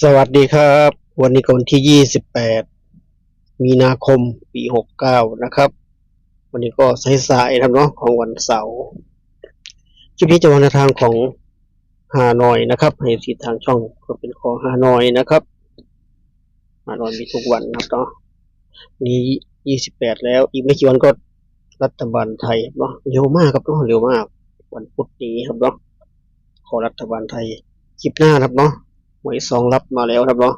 สวัสดีครับวันนี้ก็วันที่28มีนาคมปี69นะครับวันนี้ก็สายๆครับเนาะของวันเสาร์คลิปนี้จะวันทางของฮานอยนะครับให้ทิศทางช่องก็เป็นของฮานอยนะครับฮานอยมีทุกวันนะครับเนาะนี้28แล้วอีกไม่กี่วันก็รัฐบาลไทยเนาะเร็วมากครับเนาะเร็วมากวันพุธนี้ครับเนาะขอรัฐบาลไทยคลิปหน้าครับเนาะหวยซองรับมาแล้วครับเนาะ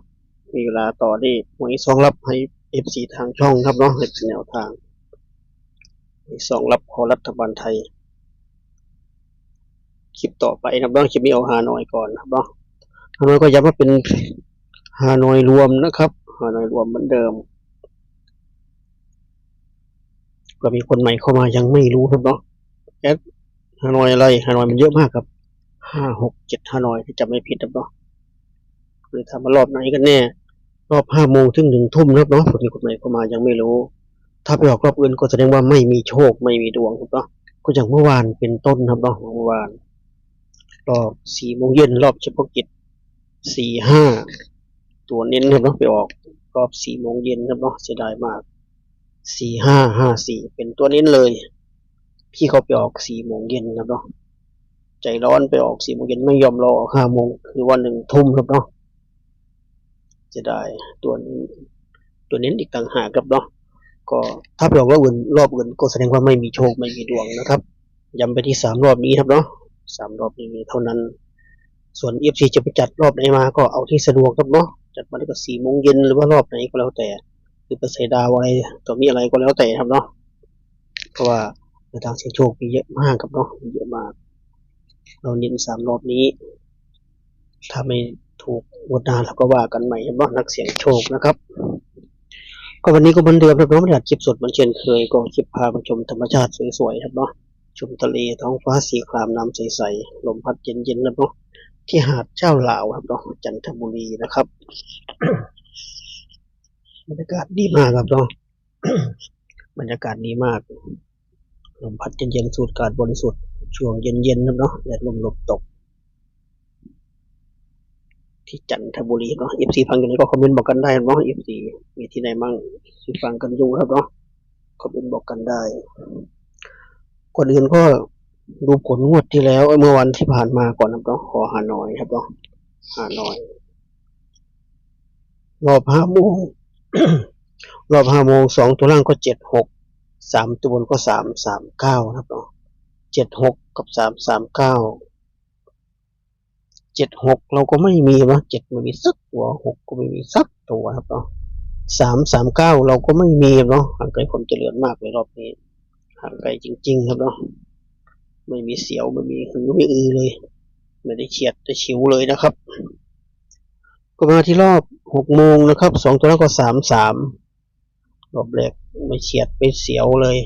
มีเวลาต่อที่หวยซองรับให้ FC ทางช่องครับเนาะให้เป็นแนวทางหวยซองรับขอรัฐบาลไทยคลิปต่อไปครับเนาะคลิปนี้เอาฮานอยก่อนครับเนาะฮานอยก็ย้ำว่าเป็นฮานอยรวมนะครับฮานอยรวมเหมือนเดิมก็มีคนใหม่เข้ามายังไม่รู้ครับเนาะแอดฮานอยอะไรฮานอยมันเยอะมากครับ5 6 7ฮานอยที่จำไม่ผิดครับเนาะเลยทำมารอบไหนกันแน่รอบ5 โมงถึง1 ทุ่มครับเนาะมีคนใหม่เข้ามายังไม่รู้ถ้าไปออกรอบอื่นก็แสดงว่าไม่มีโชคไม่มีดวงครับเนาะก็อย่างเมื่อวานเป็นต้นครับเนาะเมื่อวานรอบ4 โมงเย็นรอบเฉพาะกิจ4 5ตัวเน้นครับเนาะไปออกรอบ4 โมงเย็นครับเนาะเสียดายมาก4554เป็นตัวเน้นเลยพี่เขาไปออก4 โมงเย็นครับเนาะใจร้อนไปออก4 โมงเย็นไม่ยอมรอ5 โมงหรือว่า1 ทุ่มครับเนาะจะได้ตัวนี้ตัวเน้นอีกต่างหากครับเนาะก็ถ้าไปออกรอบอื่นก็แสดงว่าไม่มีโชคไม่มีดวงนะครับย้ำไปที่3 รอบนี้ครับเนาะ3 รอบนี้เท่านั้นส่วน FC จะไปจัดรอบไหนมาก็เอาที่สะดวกครับเนาะจัดมาได้ก็4 โมงเย็นหรือว่ารอบไหนก็แล้วแต่หรือไปใส่ดาวอะไรตัวมีอะไรก็แล้วแต่ครับเนาะเพราะว่าในทางเสี่ยงโชคมีเยอะมากครับเนาะมีเยอะมากเราเน้น3 รอบนี้ถ้าไม่ถูกงวดหน้าเราก็ว่ากันใหม่ครับเนาะนักเสี่ยงโชคนะครับก็วันนี้ก็เหมือนเดิมครับเนาะไม่ได้อัดคลิปสดเหมือนเช่นเคยก็คลิปพามาชมธรรมชาติสวยๆครับเนาะชมทะเลท้องฟ้าสีครามน้ำใสๆลมพัดเย็นๆครับเนาะที่หาดเจ้าหลาวครับเนาะจันทบุรีนะครับบรรยากาศดีมากครับเนาะบรรยากาศดีมากลมพัดเย็นๆสูดอากาศบริสุทธิ์ช่วงเย็นๆครับเนาะแดดลมตกที่จันทบุรีเนาะ FC ฟังอยู่ไหนก็คอมเมนต์บอกกันได้เนาะ FC มีที่ไหนมั่งที่ฟังกันอยู่ครับเนาะคอมเมนต์บอกกันได้ก่อนอื่นก็ดูผลงวดที่แล้วเมื่อวันที่ผ่านมาก่อนครับเนาะขอฮานอยครับเนาะฮานอยรอบ5 โมง รอบ5 โมง2 ตัวล่างก็763 ตัวบนก็339ครับเนาะ76กับ33976เราก็ไม่มีนะ7ไม่มีสักตัว6ก็ไม่มีสักตัวครับเนาะ339เราก็ไม่มีเนาะห่างไกลความเจริญมากเลยรอบนี้ห่างไกลจริงๆครับเนาะไม่มีเสียวไม่มีหือไม่อือเลยไม่ได้เฉียดได้ฉิวเลยนะครับก็มาที่รอบ6 โมงนะครับ2 ตัวล่างก็33รอบแรกไม่เฉียดไม่เสียวเลย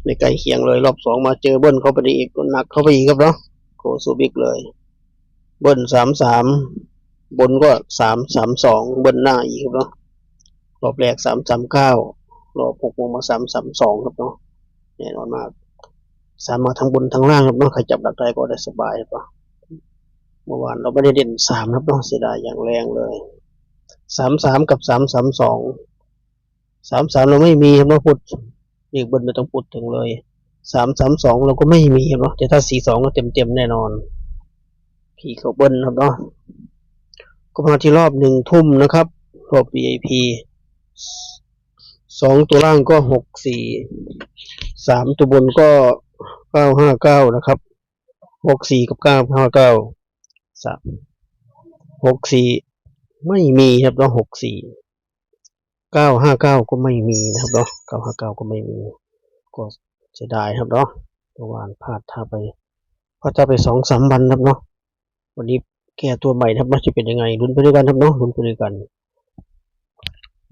ไม่ใกล้เคียงเลยรอบ2มาเจอเบิ้ลเข้าไปอีกหนักเข้าไปอีกครับเนาะโกซูบิกเลยเบิ้ล33บนก็332เบิ้ลหน้าอีกครับเนาะรอบแรก339รอบ6 โมงมา332ครับเนาะแน่นอนมาก3มาทั้งบนทั้งล่างครับเนาะใครจับหลักได้ก็ได้สบายครับเมื่อวานเราไม่ได้เด่น3ครับเนาะเสียดายอย่างแรงเลย33กับ332เราไม่มีครับเนาะพูดอีกเบิ้ลไม่ต้องพูดถึงเลย332เราก็ไม่มีครับเนาะแต่ถ้า42ก็เต็มแน่นอนพี่เขาเบิ้ลครับเนาะก็มาที่รอบ1 ทุ่มนะครับรอบ VIP 2 ตัวล่างก็64 3 ตัวบนก็959นะครับ64กับ959 64ไม่มีครับเนาะ64 959ก็ไม่มีนะครับเนาะ959ก็ไม่มีก็เสียดายครับเนาะเมื่อวานพลาดท่าไป2-3 วันครับเนาะวันนี้แก้ตัวใหม่ครับว่าจะเป็นยังไงลุ้นไปด้วยกันครับเนาะลุ้นไปด้วยกัน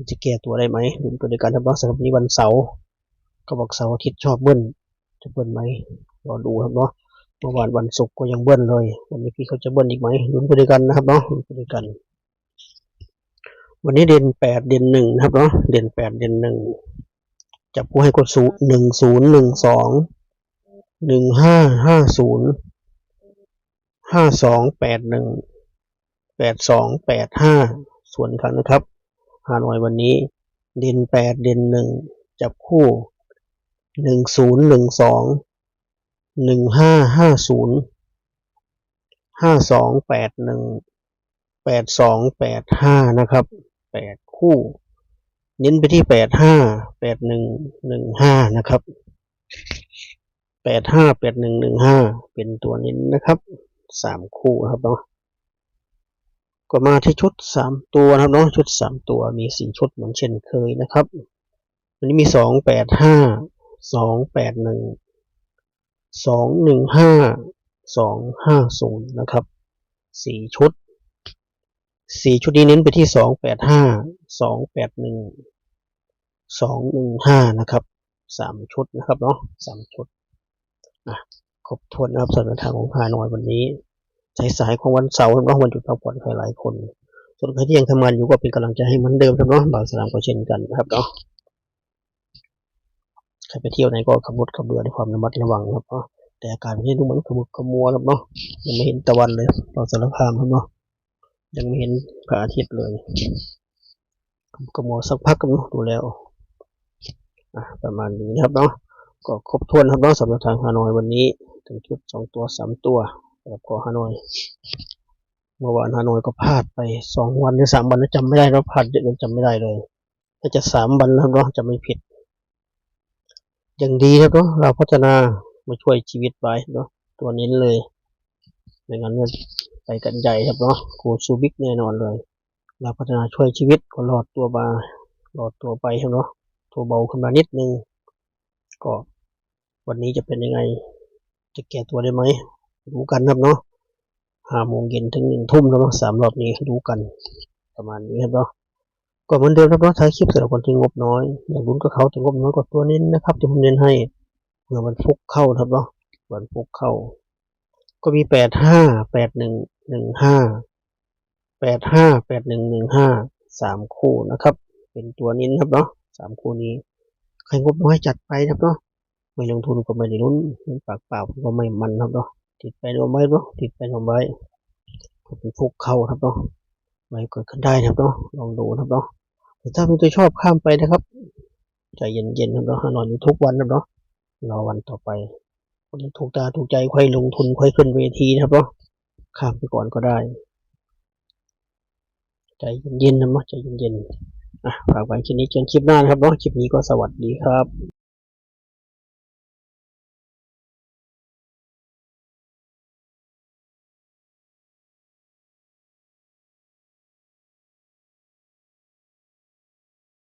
จะแก้ตัวได้ไหมลุ้นไปด้วยกันครับเนาะสำหรับนี้วันเสาร์ก็บอกเสาร์อาทิตย์ชอบเบิ้ลจะเบิ้ลไหมรอดูครับเนาะเมื่อวานวันศุกร์ก็ยังเบิ้ลเลยวันนี้พี่เขาจะเบิ้ลอีกไหมลุ้นไปด้วยกันนะครับเนาะลุ้นไปด้วยกันวันนี้เด่น8เด่น1นะครับเนาะเด่น8เด่น1จับคู่ให้กด10 12 15 50 5281 8285ส่วนกันนะครับฮานอยวันนี้เด่น8เด่น1จับคู่1012 1550 5281 8285นะครับ8คู่เน้นไปที่85 8115นะครับ85 8115เป็นตัวเน้นนะครับ3คู่ครับเนาะก็มาที่ชุด3ตัวนะครับเนาะชุด3ตัวมี4ชุดเหมือนเช่นเคยนะครับวันนี้มี285 281 215 250นะครับ4ชุดนี้เน้นไปที่285 281 215นะครับ3ชุดนะครับเนาะ3ชุดครบถ้วนนะครับสำหรับทางของฮานอยวันนี้สายของวันเสาร์เนาะวันหยุดพักผ่อนใครหลายคนส่วนใครที่ยังทำงานอยู่ก็เป็นกำลังใจให้เหมือนเดิมครับเนาะบ่าวสลามก็เช่นกันนะครับเนาะใครไปเที่ยวไหนก็ขับรถขับเรือด้วยความระมัดระวังครับเนาะแต่อากาศไม่ได้ดูเหมือนขมุกขมัวครับเนาะยังไม่เห็นตะวันเลยบ่าวสารคามครับเนาะยังไม่เห็นพระอาทิตย์เลยขมัวสักพักกันเนาะดูแล้วประมาณนี้นะครับเนาะก็ครบถ้วนครับเนาะสำหรับทางฮานอยวันนี้ถึงชุด2ตัว3ตัวสำหรับเกาะฮานอยเมื่อวานฮานอยก็พลาดไป2วันหรือ3วันแล้วจำไม่ได้แล้วพลาดเยอะจนจำไม่ได้เลยถ้าจะ3วันแล้วเนาะจะไม่ผิดอย่างดีครับเนาะเราพัฒนามาช่วยชีวิตไว้เนาะตัวนี้เลยไม่งั้นเนี่ยไปกันใหญ่ครับเนาะกูซูบิกแน่นอนเลยเราพัฒนาช่วยชีวิตก็รอดตัวไปครับเนาะตัวเบาขึ้นมานิดนึงก็วันนี้จะเป็นยังไงจะแก้ตัวได้ไหมรู้กันครับเนาะ5 โมงเย็นถึง1 ทุ่มแล้วเนาะ3 รอบนี้รู้กันประมาณนี้ครับเนาะก็เหมือนเดิมครับเนาะท้ายคลิปสำหรับคนที่งบน้อยอยากลุ้นกับเขาแต่งบน้อยกว่าตัวเน้นนะครับที่ผมเน้นให้เมื่อมันฟุกเข้าครับเนาะวันฟุกเข้าก็มี85 8115 85 8115 3คู่นะครับเป็นตัวเน้นครับเนาะ3คู่นี้ใครงบน้อยจัดไปครับเนาะไม่ลงทุนก็ไม่ได้ลุ้นปากเปล่าก็ไม่มันครับเนาะติดไปโดนไว้เนาะติดไปโดนไว้ก็เป็นฟุกเข้าครับเนาะไม่เกิดขึ้นได้ครับเนาะลองดูครับเนาะแต่ถ้าเป็นตัวชอบข้ามไปนะครับใจเย็นๆครับเนาะนอนอยู่ทุกวันครับเนาะรอวันต่อไปคนที่ถูกตาถูกใจค่อยลงทุนค่อยขึ้นเวทีนะครับเนาะข้ามไปก่อนก็ได้ใจเย็นๆนะมั้งใจเย็นๆฝากไว้คลิปนี้จนคลิปหน้านะครับเนาะคลิปนี้ก็สวัสดีครับ